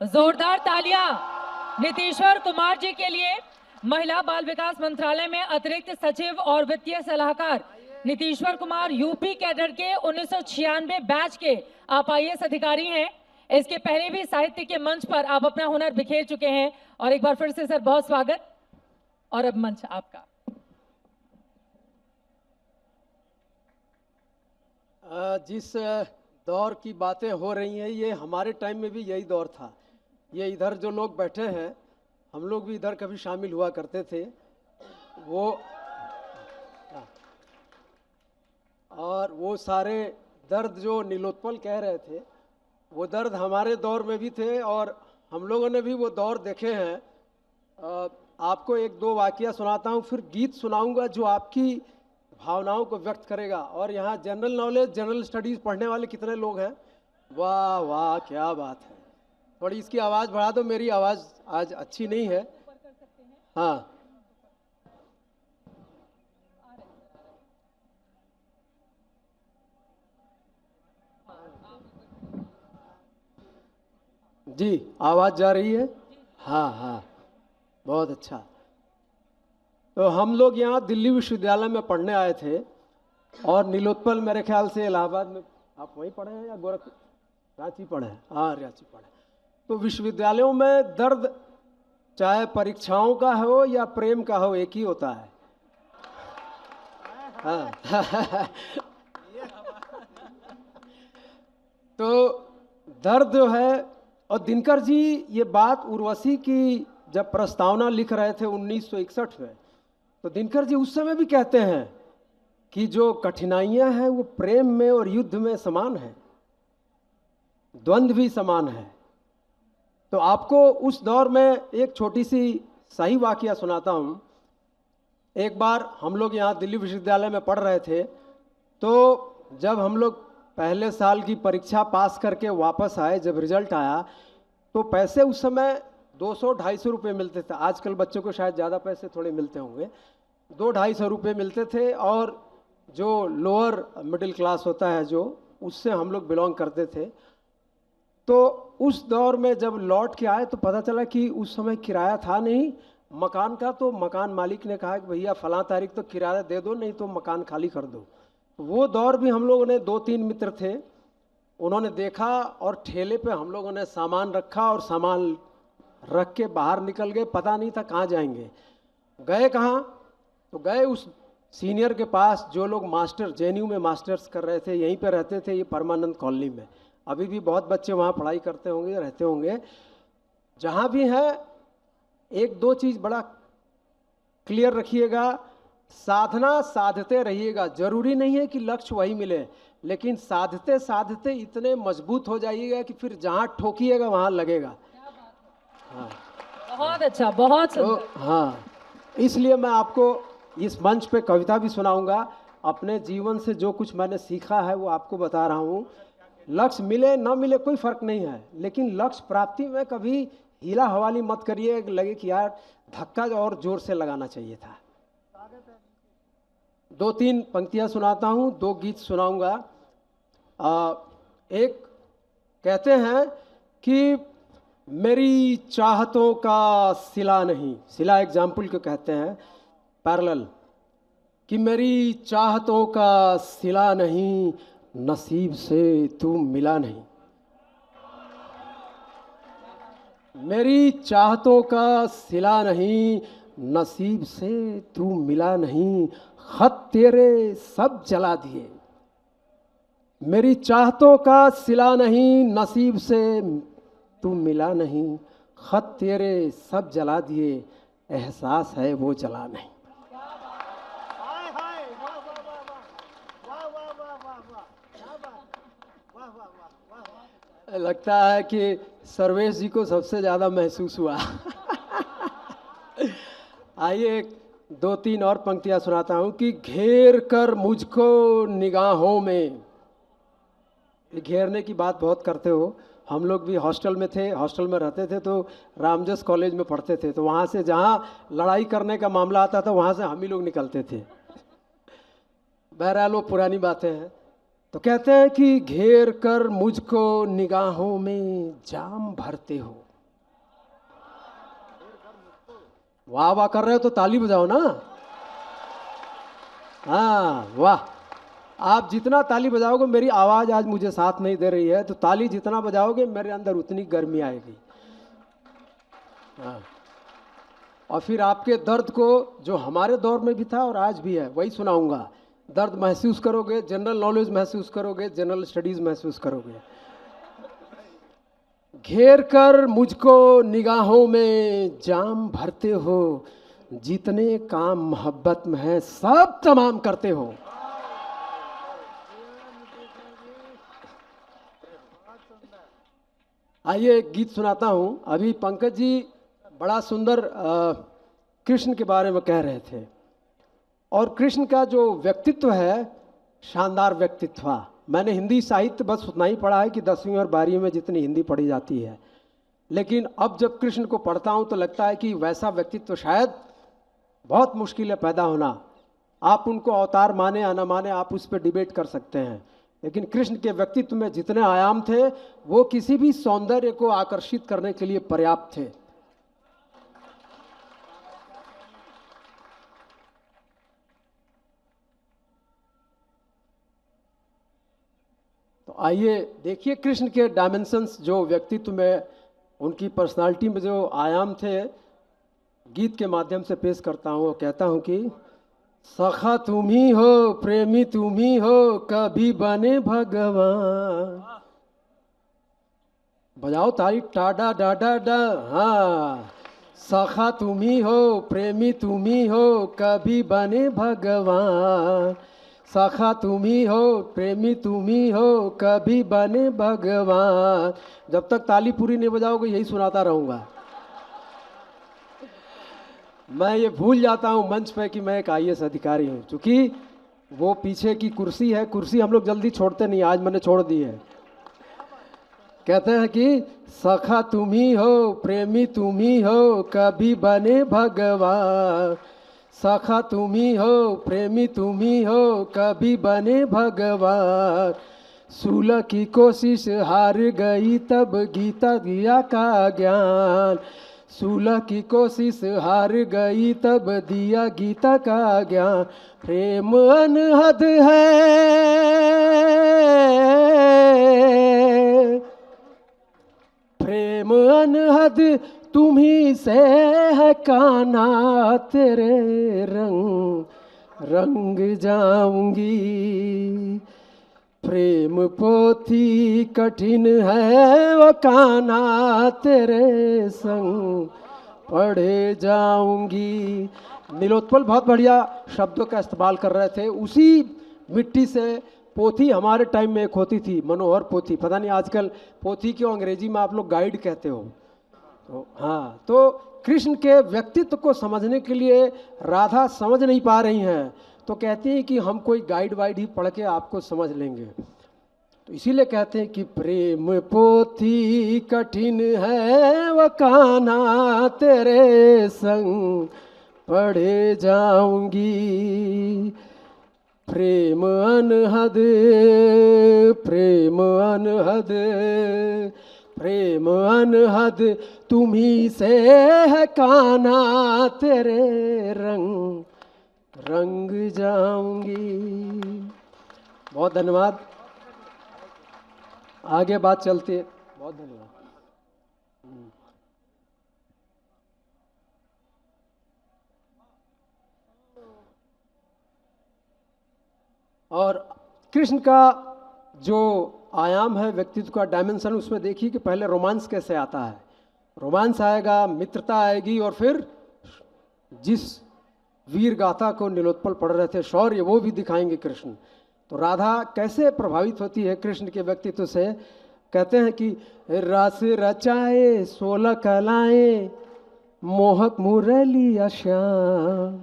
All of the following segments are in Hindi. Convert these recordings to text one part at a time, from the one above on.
जोरदार तालियां नीतीश्वर कुमार जी के लिए। महिला बाल विकास मंत्रालय में अतिरिक्त सचिव और वित्तीय सलाहकार नीतीश्वर कुमार यूपी कैडर के 1996 बैच के आप आईएएस अधिकारी हैं। इसके पहले भी साहित्य के मंच पर आप अपना हुनर बिखेर चुके हैं और एक बार फिर से सर बहुत स्वागत। और अब मंच आपका। जिस दौर की बातें हो रही हैं ये हमारे टाइम में भी यही दौर था। ये इधर जो लोग बैठे हैं हम लोग भी इधर कभी शामिल हुआ करते थे। वो और वो सारे दर्द जो नीलोत्पल कह रहे थे वो दर्द हमारे दौर में भी थे और हम लोगों ने भी वो दौर देखे हैं। आपको एक दो वाकया सुनाता हूँ, फिर गीत सुनाऊंगा जो आपकी भावनाओं को व्यक्त करेगा। और यहाँ जनरल नॉलेज जनरल स्टडीज़ पढ़ने वाले कितने लोग हैं? वाह वाह, क्या बात है। थोड़ी इसकी आवाज़ बढ़ा दो, मेरी आवाज़ आज अच्छी नहीं है। हाँ जी, आवाज़ जा रही है? हाँ हाँ, बहुत अच्छा। तो हम लोग यहाँ दिल्ली विश्वविद्यालय में पढ़ने आए थे और नीलोत्पल मेरे ख्याल से इलाहाबाद में, आप वहीं पढ़े हैं या गोरखपुर, रांची पढ़े हैं? हाँ, रांची पढ़े। तो विश्वविद्यालयों में दर्द चाहे परीक्षाओं का हो या प्रेम का हो एक ही होता है। हाँ तो दर्द जो है, और दिनकर जी ये बात उर्वशी की जब प्रस्तावना लिख रहे थे 1961 में, तो दिनकर जी उस समय भी कहते हैं कि जो कठिनाइयां हैं वो प्रेम में और युद्ध में समान है, द्वंद्व भी समान है। तो आपको उस दौर में एक छोटी सी सही वाकया सुनाता हूँ। एक बार हम लोग यहाँ दिल्ली विश्वविद्यालय में पढ़ रहे थे, तो जब हम लोग पहले साल की परीक्षा पास करके वापस आए, जब रिजल्ट आया तो पैसे उस समय 200-250 रुपये मिलते थे। आजकल बच्चों को शायद ज़्यादा पैसे थोड़े मिलते होंगे, 200-250 रुपये मिलते थे। और जो लोअर मिडिल क्लास होता है जो, उससे हम लोग बिलोंग करते थे। तो उस दौर में जब लौट के आए तो पता चला कि उस समय किराया था नहीं मकान का। तो मकान मालिक ने कहा कि भैया फलां तारीख तो किराया दे दो, नहीं तो मकान खाली कर दो। वो दौर भी हम लोगों ने, 2-3 मित्र थे, उन्होंने देखा और ठेले पे हम लोगों ने सामान रखा और सामान रख के बाहर निकल गए। पता नहीं था कहाँ जाएंगे। गए कहाँ? तो गए उस सीनियर के पास जो लोग मास्टर जेएनयू में मास्टर्स कर रहे थे, यहीं पे रहते थे, ये परमानंद कॉलोनी में। अभी भी बहुत बच्चे वहाँ पढ़ाई करते होंगे, रहते होंगे। जहाँ भी हैं एक दो चीज़ बड़ा क्लियर रखिएगा, साधना साधते रहिएगा। जरूरी नहीं है कि लक्ष्य वही मिले, लेकिन साधते साधते इतने मजबूत हो जाइएगा कि फिर जहाँ ठोकिएगा वहाँ लगेगा। हाँ, बहुत अच्छा, बहुत सुंदर। तो हाँ, इसलिए मैं आपको इस मंच पे कविता भी सुनाऊंगा। अपने जीवन से जो कुछ मैंने सीखा है वो आपको बता रहा हूँ। लक्ष्य मिले ना मिले कोई फर्क नहीं है, लेकिन लक्ष्य प्राप्ति में कभी हीला हवाली मत करिए, लगे कि यार धक्का और जोर से लगाना चाहिए था। 2-3 पंक्तियां सुनाता हूँ, 2 गीत सुनाऊंगा। एक कहते हैं कि मेरी चाहतों का सिला नहीं, सिला एग्जाम्पल को कहते हैं, पैरेलल, कि मेरी चाहतों का सिला नहीं, नसीब से तू मिला नहीं। मेरी चाहतों का सिला नहीं, नसीब से तू मिला नहीं, खत तेरे सब जला दिए। मेरी चाहतों का सिला नहीं, नसीब से तू मिला नहीं, खत तेरे सब जला दिए, एहसास है वो जला नहीं। लगता है कि सर्वेश जी को सबसे ज़्यादा महसूस हुआ। आइए 2-3 और पंक्तियां सुनाता हूं कि घेर कर मुझको निगाहों में। घेरने की बात बहुत करते हो। हम लोग भी हॉस्टल में थे, हॉस्टल में रहते थे, तो रामजस कॉलेज में पढ़ते थे। तो वहाँ से जहाँ लड़ाई करने का मामला आता था वहाँ से हम ही लोग निकलते थे। बहरहाल वो पुरानी बातें हैं। तो कहते हैं कि घेर कर मुझको निगाहों में जाम भरते हो, वाह वाह कर रहे हो तो ताली बजाओ ना। हाँ वाह, आप जितना ताली बजाओगे, मेरी आवाज आज मुझे साथ नहीं दे रही है, तो ताली जितना बजाओगे मेरे अंदर उतनी गर्मी आएगी। हाँ, और फिर आपके दर्द को, जो हमारे दौर में भी था और आज भी है, वही सुनाऊंगा। दर्द महसूस करोगे, जनरल नॉलेज महसूस करोगे, जनरल स्टडीज महसूस करोगे। घेर कर मुझको निगाहों में जाम भरते हो, जितने काम मोहब्बत में है सब तमाम करते हो। आइए एक गीत सुनाता हूं। अभी पंकज जी बड़ा सुंदर कृष्ण के बारे में कह रहे थे, और कृष्ण का जो व्यक्तित्व है, शानदार व्यक्तित्व। मैंने हिंदी साहित्य बस उतना ही पढ़ा है कि 10वीं और 12वीं में जितनी हिंदी पढ़ी जाती है, लेकिन अब जब कृष्ण को पढ़ता हूं तो लगता है कि वैसा व्यक्तित्व शायद बहुत मुश्किल है पैदा होना। आप उनको अवतार माने या न माने, आप उस पर डिबेट कर सकते हैं, लेकिन कृष्ण के व्यक्तित्व में जितने आयाम थे वो किसी भी सौंदर्य को आकर्षित करने के लिए पर्याप्त थे। तो आइए देखिए कृष्ण के डायमेंशंस, जो व्यक्तित्व में, उनकी पर्सनालिटी में जो आयाम थे, गीत के माध्यम से पेश करता हूँ। और कहता हूँ कि सखा तुम ही हो, प्रेमी तुम ही हो, कभी बने भगवान। बजाओ ताली, टाडा डाडा डा। हाँ, सखा तुम ही हो, प्रेमी तुम ही हो, कभी बने भगवान। सखा तुम ही हो, प्रेमी तुम ही हो, कभी बने भगवान। जब तक ताली पूरी नहीं बजाओगे यही सुनाता रहूंगा। मैं ये भूल जाता हूँ मंच पे कि मैं एक IAS अधिकारी हूँ, क्योंकि वो पीछे की कुर्सी है, कुर्सी हम लोग जल्दी छोड़ते नहीं, आज मैंने छोड़ दी है। कहते हैं कि सखा तुम ही हो, प्रेमी तुम ही हो, कभी बने भगवान। सखा तुम ही हो, प्रेमी तुम ही हो, कभी बने भगवान। सुलह की कोशिश हार गई तब गीता दिया का ज्ञान। सुलह की कोशिश हार गई तब दिया गीता का ज्ञान। प्रेम अनहद है, प्रेम अनहद तुम्ही से है कान्हा, तेरे रंग रंग जाऊंगी। प्रेम पोथी कठिन है वो कान्हा, तेरे संग पढ़े जाऊंगी। नीलोत्पल बहुत बढ़िया शब्दों का इस्तेमाल कर रहे थे। उसी मिट्टी से पोथी हमारे टाइम में एक होती थी, मनोहर पोथी। पता नहीं आजकल पोथी क्यों अंग्रेजी में आप लोग गाइड कहते हो। तो हाँ, तो कृष्ण के व्यक्तित्व को समझने के लिए राधा समझ नहीं पा रही हैं, तो कहती हैं कि हम कोई गाइड वाइड ही पढ़ के आपको समझ लेंगे। तो इसीलिए कहते हैं कि प्रेम पोथी कठिन है वो कान्हा, तेरे संग पढ़े जाऊंगी। प्रेम अनहद, प्रेम अनहद, प्रेम अनहद तुम्ही से है कान्हा, तेरे रंग रंग जाऊंगी। बहुत धन्यवाद, आगे बात चलती है। बहुत धन्यवाद। और कृष्ण का जो आयाम है, व्यक्तित्व का डायमेंशन, उसमें देखिए कि पहले रोमांस कैसे आता है। रोमांस आएगा, मित्रता आएगी, और फिर जिस वीर गाथा को नीलोत्पल पढ़ रहे थे, शौर्य, वो भी दिखाएंगे कृष्ण। तो राधा कैसे प्रभावित होती है कृष्ण के व्यक्तित्व से। कहते हैं कि रस रचाए 16 कलाएं, मोहक मुरली श्याम।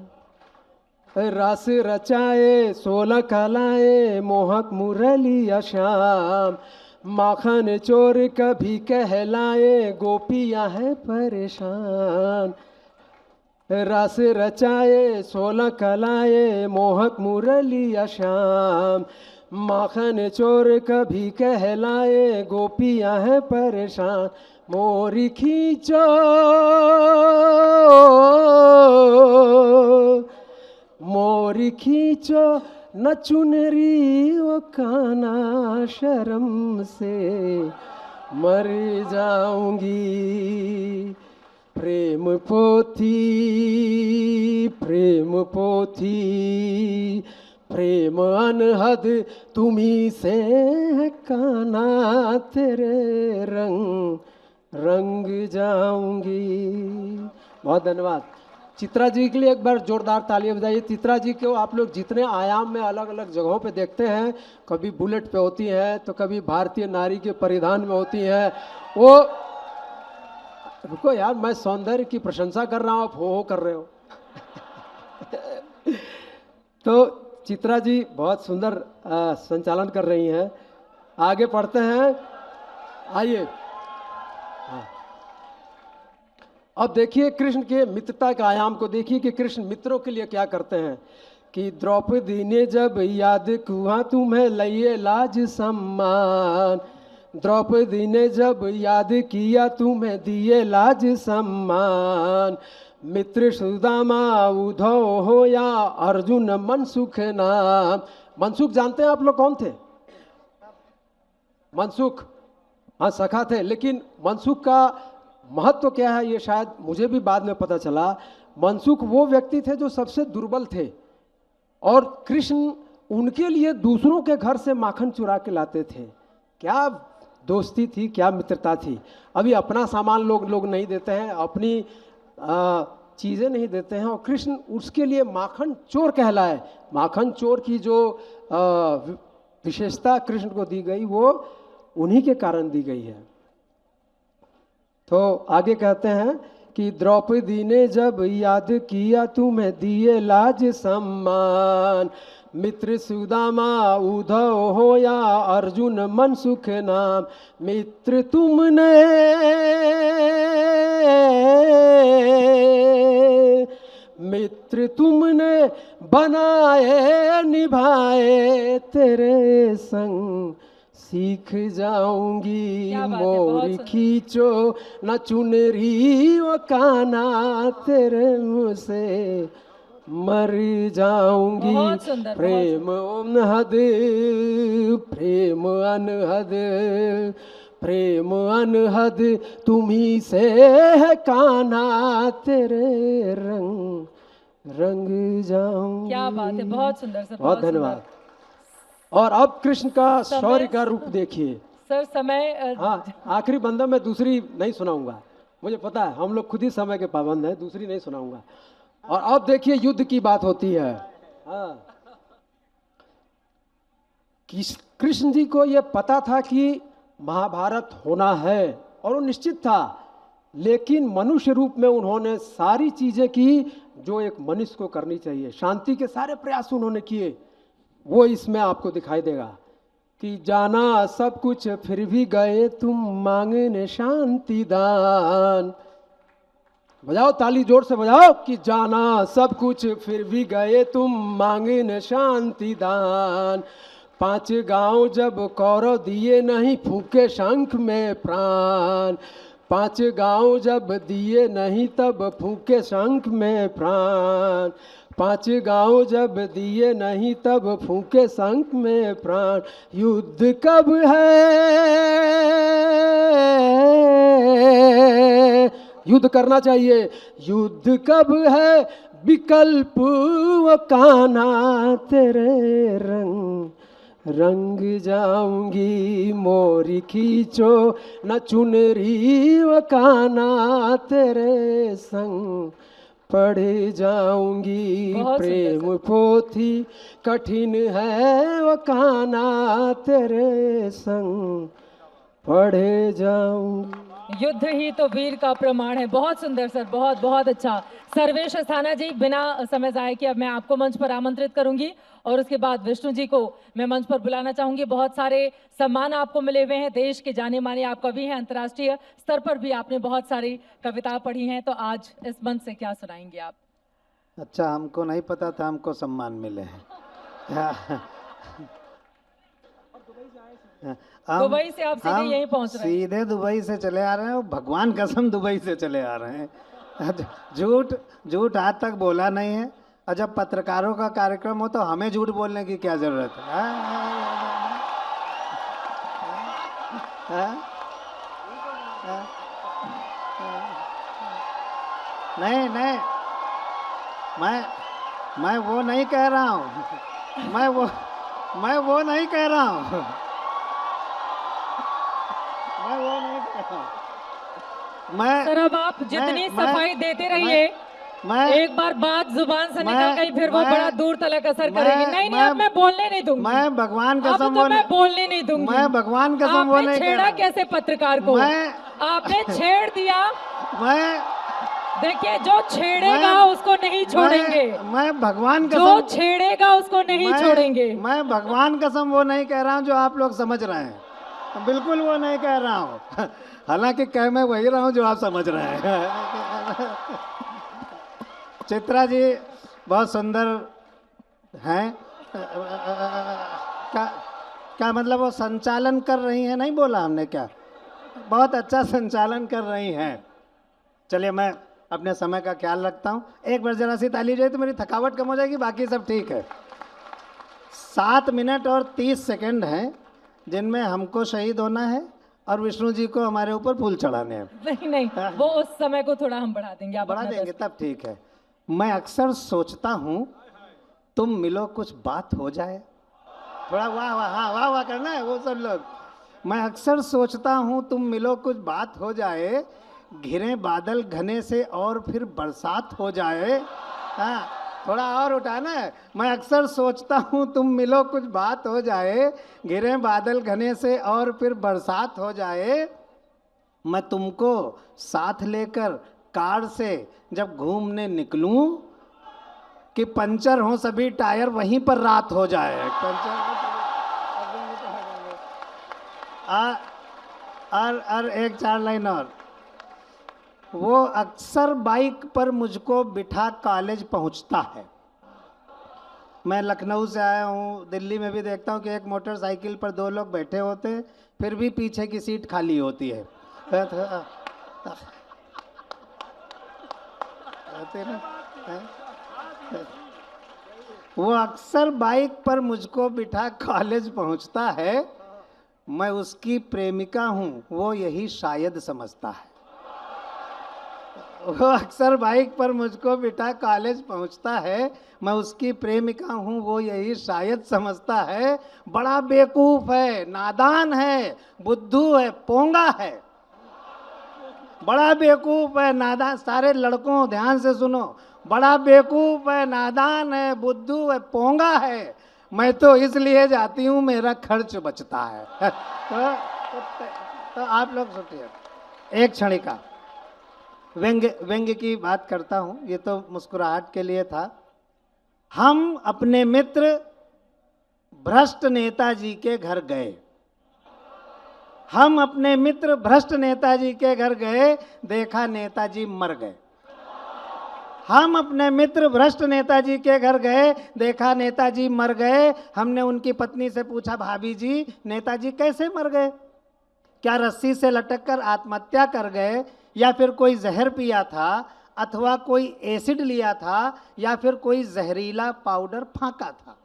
रस रचाए 16 कलाएं, मोहक मुरली श्याम। माखन चोर कभी कहलाए, गोपियां हैं परेशान। रस रचाए 16 कलाएं, मोहक मुरली श्याम। माखन चोर कभी कहलाए, गोपियां हैं परेशान। मोरी खींचो मोरी खींचो न चुनरी ओ काना, शर्म से मर जाऊंगी। प्रेम पोथी, प्रेम पोथी, प्रेम अनहद तुम्ही से है काना, तेरे रंग रंग जाऊंगी। बहुत धन्यवाद। चित्रा जी के लिए एक बार जोरदार तालियां बजाइए। चित्रा जी को आप लोग जितने आयाम में अलग अलग जगहों पे देखते हैं, कभी बुलेट पे होती है तो कभी भारतीय नारी के परिधान में होती है। वो रुको यार, मैं सौंदर्य की प्रशंसा कर रहा हूँ, आप हो कर रहे हो। तो चित्रा जी बहुत सुंदर संचालन कर रही हैं। आगे पढ़ते हैं, आइए। हाँ। अब देखिए कृष्ण के मित्रता के आयाम को देखिए कि कृष्ण मित्रों के लिए क्या करते हैं। कि द्रौपदी ने जब याद कुआ तुम्हें लइए लाज सम्मान, द्रौपदी ने जब याद किया तुम्हें दिए लाज सम्मान। मित्र सुदामा उद्धव हो या अर्जुन मनसुख नाम। मनसुख जानते हैं आप लोग कौन थे? मनसुख, हाँ सखा थे। लेकिन मनसुख का महत्व क्या है ये शायद मुझे भी बाद में पता चला। मनसुख वो व्यक्ति थे जो सबसे दुर्बल थे, और कृष्ण उनके लिए दूसरों के घर से माखन चुरा के लाते थे। क्या दोस्ती थी, क्या मित्रता थी। अभी अपना सामान लोग नहीं देते हैं, अपनी चीज़ें नहीं देते हैं, और कृष्ण उसके लिए माखन चोर कहलाए। माखन चोर की जो विशेषता कृष्ण को दी गई वो उन्हीं के कारण दी गई है। तो आगे कहते हैं कि द्रौपदी ने जब याद किया तुम्हें दिए लाज सम्मान। मित्र सुदामा उद्धव हो या अर्जुन मनसुख नाम। मित्र तुमने बनाए निभाए, तेरे संग सीख जाऊंगी। मोरी खींचो न चुनरी ओ काना, तेरे मुँह से मर जाऊंगी। प्रेम अनहद, प्रेम अनहद, प्रेम अनहद तुम्ही से है काना, तेरे रंग रंग जाऊंगी। क्या बात है, बहुत सुंदर सर, बहुत धन्यवाद। और अब कृष्ण का शौर्य का रूप देखिए। सर समय हाँ, आखिरी बंदा मैं दूसरी नहीं सुनाऊंगा, मुझे पता है हम लोग खुद ही समय के पाबंद हैं, दूसरी नहीं सुनाऊंगा। और अब देखिए युद्ध की बात होती है। हाँ, कृष्ण जी को यह पता था कि महाभारत होना है और वो निश्चित था, लेकिन मनुष्य रूप में उन्होंने सारी चीजें की जो एक मनुष्य को करनी चाहिए। शांति के सारे प्रयास उन्होंने किए, वो इसमें आपको दिखाई देगा। कि जाना सब कुछ फिर भी गए तुम मांगने शांति दान। बजाओ ताली जोर से बजाओ। कि जाना सब कुछ फिर भी गए तुम मांगने शांति दान। 5 गांव जब कौरव दिए नहीं फूके शंख में प्राण। 5 गांव जब दिए नहीं तब फूके शंख में प्राण। 5 गांव जब दिए नहीं तब फूके शंख में प्राण। युद्ध कब है, युद्ध करना चाहिए। युद्ध कब है विकल्प वो कान्हा, तेरे रंग रंग जाऊंगी। मोरी खींचो न चुनरी वो कान्हा, तेरे संग पढ़े जाऊंगी। प्रेम पोथी कठिन है वो कान्हा, तेरे संग पढ़े जाऊंगी। युद्ध ही तो वीर का प्रमाण है। बहुत सुंदर सर, बहुत बहुत अच्छा। सर्वेश अस्थाना जी, बिना समय जाए कि अब मैं आपको मंच पर आमंत्रित करूंगी और उसके बाद विष्णु जी को मैं मंच पर बुलाना चाहूंगी। बहुत सारे सम्मान आपको मिले हुए हैं, देश के जाने माने आप कवि हैं, अंतर्राष्ट्रीय स्तर पर भी आपने बहुत सारी कविता पढ़ी हैं, तो आज इस मंच से क्या सुनाएंगे आप? अच्छा, हमको नहीं पता था हमको सम्मान मिले हैं। दुबई से आप सीधे यहीं पहुंच रहे हैं? सीधे दुबई से चले आ रहे हैं, भगवान कसम दुबई से चले आ रहे हैं। झूठ आज तक बोला नहीं है, और जब पत्रकारों का कार्यक्रम हो तो हमें झूठ बोलने की क्या जरूरत है? नहीं नहीं, मैं वो नहीं कह रहा हूँ, मैं वो नहीं कह रहा हूँ, मैं वो नहीं कह रहा हूँ। मैं सर अब आप जितनी सफाई देते रहिए, मैं एक बार बात जुबान से निकल गई फिर वो बड़ा दूर तलक असर करेगी। नहीं नहीं, अब मैं बोलने नहीं दूंगी। मैं भगवान अब कसम तो मैं बोलने नहीं दूंगी। मैं भगवान कसम वो आपने नहीं कह छेड़ा रहा। कैसे पत्रकार को? आपने छेड़ दिया। मैं देखिए, जो छेड़ेगा उसको नहीं छोड़ेंगे। मैं भगवान कसम, जो छेड़ेगा उसको नहीं छोड़ेंगे। मैं भगवान कसम वो नहीं कह रहा हूँ जो आप लोग समझ रहे हैं, बिल्कुल वो नहीं कह रहा हूँ। हालांकि कह मैं वही रहा हूँ जो आप समझ रहे हैं। चित्रा जी बहुत सुंदर हैं। क्या मतलब वो संचालन कर रही हैं? नहीं बोला हमने क्या? बहुत अच्छा संचालन कर रही हैं। चलिए, मैं अपने समय का ख्याल रखता हूँ। एक बार जरा सी ताली जाए तो मेरी थकावट कम हो जाएगी, बाकी सब ठीक है। 7 मिनट और 30 सेकंड हैं जिनमें हमको शहीद होना है और विष्णु जी को हमारे ऊपर फूल चढ़ाने हैं। नहीं नहीं, वो उस समय को थोड़ा हम बढ़ा देंगे। आप बढ़ा अपना देंगे तब ठीक है। मैं अक्सर सोचता हूँ तुम मिलो कुछ बात हो जाए। थोड़ा वाह वाह, हाँ वाह वाह करना है वो सब लोग। मैं अक्सर सोचता हूँ तुम मिलो कुछ बात हो जाए, घिरे बादल घने से और फिर बरसात हो जाए। हाँ, थोड़ा और उठाना है। मैं अक्सर सोचता हूँ तुम मिलो कुछ बात हो जाए, घिरे बादल घने से और फिर बरसात हो जाए। मैं तुमको साथ लेकर कार से जब घूमने निकलूं कि पंचर हो सभी टायर वहीं पर रात हो जाए। पंचर और एक 4 लाइन और। वो अक्सर बाइक पर मुझको बिठा कॉलेज पहुंचता है। मैं लखनऊ से आया हूँ, दिल्ली में भी देखता हूँ कि एक मोटरसाइकिल पर 2 लोग बैठे होते हैं, फिर भी पीछे की सीट खाली होती है। वो अक्सर बाइक पर मुझको बिठा कॉलेज पहुंचता है। मैं उसकी प्रेमिका हूं, वो यही शायद समझता है। वो अक्सर बाइक पर मुझको बिठा कॉलेज पहुंचता है, मैं उसकी प्रेमिका हूं, वो यही शायद समझता है। बड़ा बेवकूफ है, नादान है, बुद्धू है, पोंगा है। बड़ा बेवकूफ है, नादान। सारे लड़कों ध्यान से सुनो, बड़ा बेवकूफ है, नादान है, बुद्धू है, पोंगा है। मैं तो इसलिए जाती हूँ मेरा खर्च बचता है। तो आप लोग सोचिए, एक क्षणिका व्यंग्य की बात करता हूँ, ये तो मुस्कुराहट के लिए था। हम अपने मित्र भ्रष्ट नेताजी के घर गए। हम अपने मित्र भ्रष्ट नेताजी के घर गए, देखा नेताजी मर गए। हम अपने मित्र भ्रष्ट नेताजी के घर गए, देखा नेताजी मर गए। हमने उनकी पत्नी से पूछा, भाभी जी नेताजी कैसे मर गए? क्या रस्सी से लटक कर आत्महत्या कर गए, या फिर कोई जहर पिया था, अथवा कोई एसिड लिया था, या फिर कोई जहरीला पाउडर फांका था?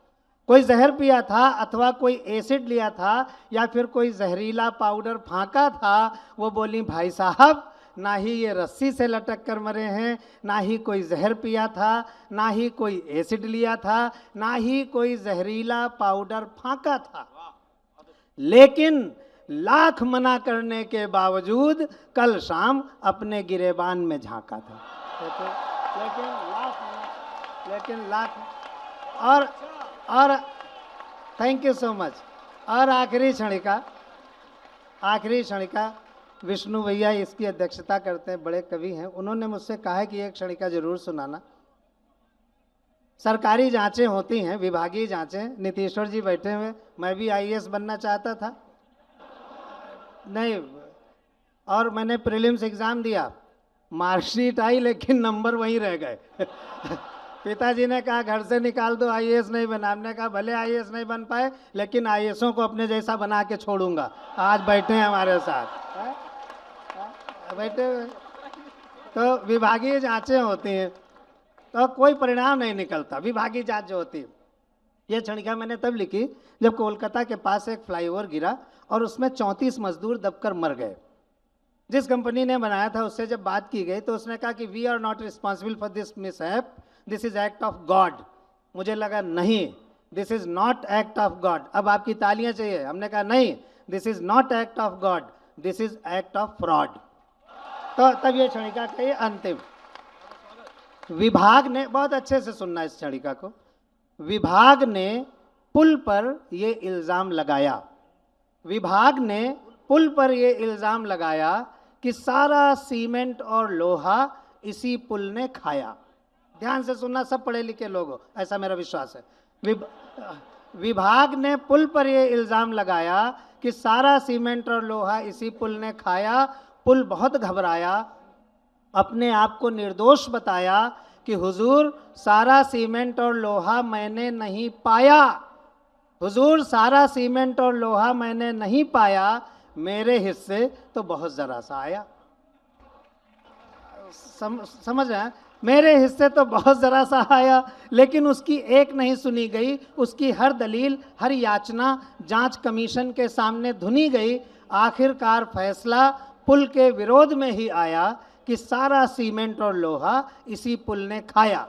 कोई जहर पिया था, अथवा कोई एसिड लिया था, या फिर कोई जहरीला पाउडर फांका था। वो बोली, भाई साहब ना ही ये रस्सी से लटक कर मरे हैं, ना ही कोई जहर पिया था, ना ही कोई एसिड लिया था, ना ही कोई जहरीला पाउडर फांका था। लेकिन लाख मना करने के बावजूद कल शाम अपने गिरेबान में झांका था। लेकिन लाख और थैंक यू सो मच। और आखिरी क्षणिका विष्णु भैया इसकी अध्यक्षता करते हैं, बड़े कवि हैं। उन्होंने मुझसे कहा है कि एक क्षणिका जरूर सुनाना। सरकारी जांचें होती हैं, विभागीय जांचें। नीतीश्वर जी बैठे हुए, मैं भी आईएएस बनना चाहता था, नहीं, और मैंने प्रीलिम्स एग्जाम दिया, मार्कशीट आई लेकिन नंबर वहीं रह गए। पिताजी ने कहा घर से निकाल दो, आईएएस नहीं बना। हमने कहा भले आईएएस नहीं बन पाए, लेकिन आईएएसों को अपने जैसा बना के छोड़ूंगा। आज बैठे हैं हमारे साथ, बैठे हुए। तो विभागीय जांचें होती हैं, तो कोई परिणाम नहीं निकलता, विभागीय जांच जो होती है। ये क्षणिका मैंने तब लिखी जब कोलकाता के पास एक फ्लाईओवर गिरा और उसमें 34 मजदूर दबकर मर गए। जिस कंपनी ने बनाया था उससे जब बात की गई तो उसने कहा कि we are not responsible for this mishap, this is act of God. मुझे लगा नहीं, this is not act of God. अब आपकी तालियां चाहिए। हमने कहा नहीं, this is not act of God, this is act of fraud. तो तब ये क्षणिका का ये अंतिम विभाग ने, बहुत अच्छे से सुनना इस क्षणिका को, विभाग ने पुल पर ये इल्जाम लगाया, विभाग ने पुल पर ये इल्जाम लगाया कि सारा सीमेंट और लोहा इसी पुल ने खाया। ध्यान से सुनना, सब पढ़े लिखे लोग हो, ऐसा मेरा विश्वास है। विभाग ने पुल पर ये इल्जाम लगाया कि सारा सीमेंट और लोहा इसी पुल ने खाया। पुल बहुत घबराया, अपने आप को निर्दोष बताया कि हुजूर सारा सीमेंट और लोहा मैंने नहीं पाया, हुजूर सारा सीमेंट और लोहा मैंने नहीं पाया, मेरे हिस्से तो बहुत ज़रा सा आया। समझ रहे हैं? मेरे हिस्से तो बहुत ज़रा सा आया, लेकिन उसकी एक नहीं सुनी गई, उसकी हर दलील, हर याचना जांच कमीशन के सामने धुनी गई। आखिरकार फैसला पुल के विरोध में ही आया कि सारा सीमेंट और लोहा इसी पुल ने खाया।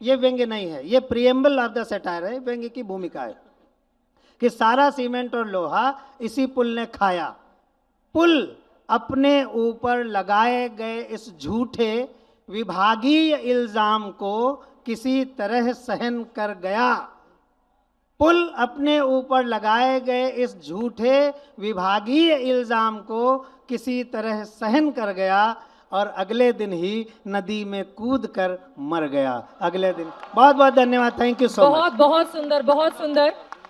ये व्यंग्य नहीं है, ये प्रिएम्बल ऑफ द सैटायर है, व्यंग्य की भूमिका है कि सारा सीमेंट और लोहा इसी पुल ने खाया। पुल अपने ऊपर लगाए गए इस झूठे विभागीय इल्जाम को किसी तरह सहन कर गया। पुल अपने ऊपर लगाए गए इस झूठे विभागीय इल्जाम को किसी तरह सहन कर गया और अगले दिन ही नदी में कूद कर मर गया। अगले दिन। बहुत बहुत धन्यवाद, थैंक यू सो मच। बहुत बहुत सुंदर, बहुत सुंदर।